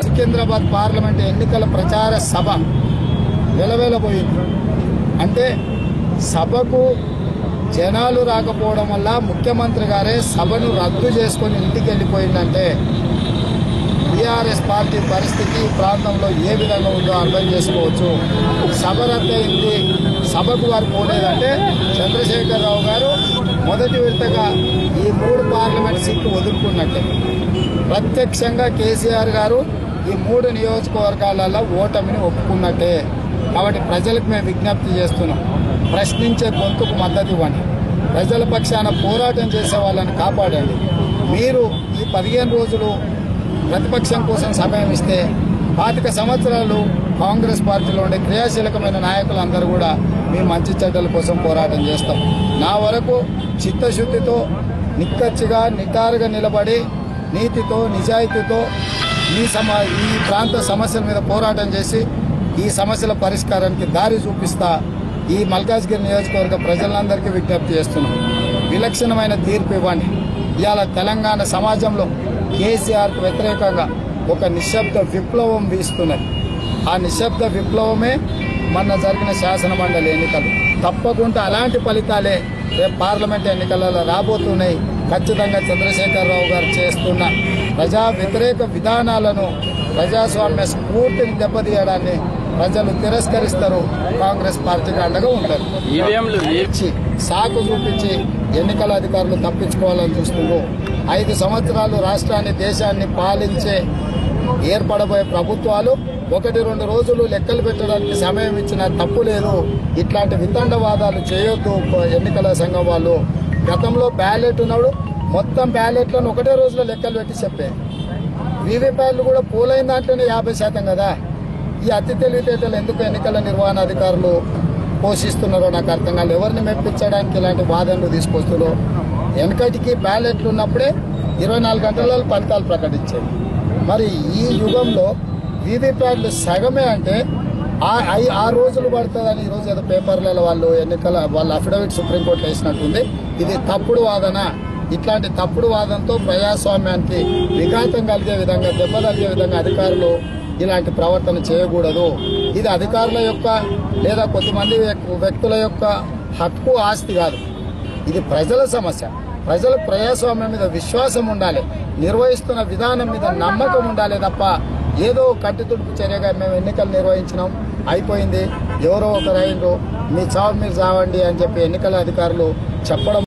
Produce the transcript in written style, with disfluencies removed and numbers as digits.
Secunderabad parliament ఎన్నికల ప్రచార సభ వెలవెలబోయింది. అంటే సభకు జనాలు రాకపోవడం వల్ల ముఖ్యమంత్రి గారే సభను రద్దు చేసుకుని ఇంటికి వెళ్ళిపోయిందంటే టీఆర్ఎస్ పార్టీ పరిస్థితి ఈ ప్రాంతంలో ఏ విధంగా ఉందో అర్థం చేసుకోవచ్చు. సభ రద్దయింది, సభకు వారు పోలేదంటే చంద్రశేఖరరావు గారు మొదటి విడతగా ఈ 3 పార్లమెంట్ సీట్లు వదులుకున్నట్టే. ప్రత్యక్షంగా కేసీఆర్ గారు ఈ 3 నియోజకవర్గాలలో ఓటమిని ఒప్పుకున్నట్టే. కాబట్టి ప్రజలకు మేము విజ్ఞప్తి చేస్తున్నాం, ప్రశ్నించే గొంతుకు మద్దతు ఇవ్వండి, ప్రజల పక్షాన పోరాటం చేసే వాళ్ళని కాపాడండి. మీరు ఈ 15 రోజులు ప్రతిపక్షం కోసం సమయం ఇస్తే 25 సంవత్సరాలు కాంగ్రెస్ పార్టీలో ఉండే క్రియాశీలకమైన నాయకులందరూ కూడా మీ మంచి చెడ్డల కోసం పోరాటం చేస్తాం. నా వరకు చిత్తశుద్ధితో నిక్కచ్చిగా నిటారుగా నిలబడి నీతితో నిజాయితీతో ఈ ప్రాంత సమస్యల మీద పోరాటం చేసి ఈ సమస్యల పరిష్కారానికి దారి చూపిస్తా ఈ మల్కాజ్గిరి నియోజకవర్గ ప్రజలందరికీ విజ్ఞప్తి చేస్తున్నాం. విలక్షణమైన తీర్పు ఇవ్వండి. ఇవాళ తెలంగాణ సమాజంలో కేసీఆర్కు వ్యతిరేకంగా ఒక నిశ్శబ్ద విప్లవం వీస్తున్నది. ఆ నిశ్శబ్ద విప్లవమే మొన్న జరిగిన శాసనమండలి ఎన్నికలు. తప్పకుండా అలాంటి ఫలితాలే రేపు పార్లమెంట్ ఎన్నికలలో రాబోతున్నాయి. ఖచ్చితంగా చంద్రశేఖరరావు గారు చేస్తున్న ప్రజా వ్యతిరేక విధానాలను, ప్రజాస్వామ్య స్ఫూర్తిని దెబ్బతీయడాన్ని ప్రజలు తిరస్కరిస్తారు. కాంగ్రెస్ పార్టీకి అండగా ఉంటారు. సాకు చూపించి ఎన్నికల అధికారులు తప్పించుకోవాలని చూస్తున్నారు. 5 సంవత్సరాలు రాష్ట్రాన్ని దేశాన్ని పాలించే ఏర్పడబోయే ప్రభుత్వాలు 1-2 రోజులు లెక్కలు పెట్టడానికి సమయం ఇచ్చిన తప్పు లేదు. ఇట్లాంటి వితండవాదాలు చేయొద్దు. ఎన్నికల సంఘం వాళ్ళు గతంలో బ్యాలెట్ ఉన్నాడు, మొత్తం బ్యాలెట్లను ఒకటే రోజులో లెక్కలు పెట్టి చెప్పారు. వీవీప్యాట్లు కూడా పోలైన దాంట్లోనే 50% కదా. ఈ అతి తెలివితేటలు ఎందుకు ఎన్నికల నిర్వహణ అధికారులు పోషిస్తున్నారో నాకు అర్థం కాదు. ఎవరిని మెప్పించడానికి ఇలాంటి వాదనలు తీసుకొస్తున్నారో. వెనకటికి బ్యాలెట్లు ఉన్నప్పుడే 24 గంటలలో ఫలితాలు ప్రకటించేది. మరి ఈ యుగంలో వీవీప్యాట్లు సగమే అంటే ఆ రోజులు పడుతుందని ఈరోజు ఏదో పేపర్లలో వాళ్ళ అఫిడవిట్ సుప్రీంకోర్టులో వేసినట్టుంది. ఇది తప్పుడు వాదన. ఇట్లాంటి తప్పుడు వాదనతో ప్రజాస్వామ్యానికి విఘాతం కలిగే విధంగా, దెబ్బ కలిగే విధంగా అధికారులు ఇలాంటి ప్రవర్తన చేయకూడదు. ఇది అధికారుల యొక్క లేదా కొద్దిమంది వ్యక్తుల యొక్క హక్కు, ఆస్తి కాదు. ఇది ప్రజల సమస్య. ప్రజలకు ప్రజాస్వామ్యం మీద విశ్వాసం ఉండాలి, నిర్వహిస్తున్న విధానం మీద నమ్మకం ఉండాలి తప్ప ఏదో కంటి తుడుపు చర్యగా మేము ఎన్నికలు నిర్వహించినాం, అయిపోయింది, ఎవరో ఒకరు అయిండ్రు, మీ చావు మీరు చావండి అని చెప్పి ఎన్నికల అధికారులు చెప్పడం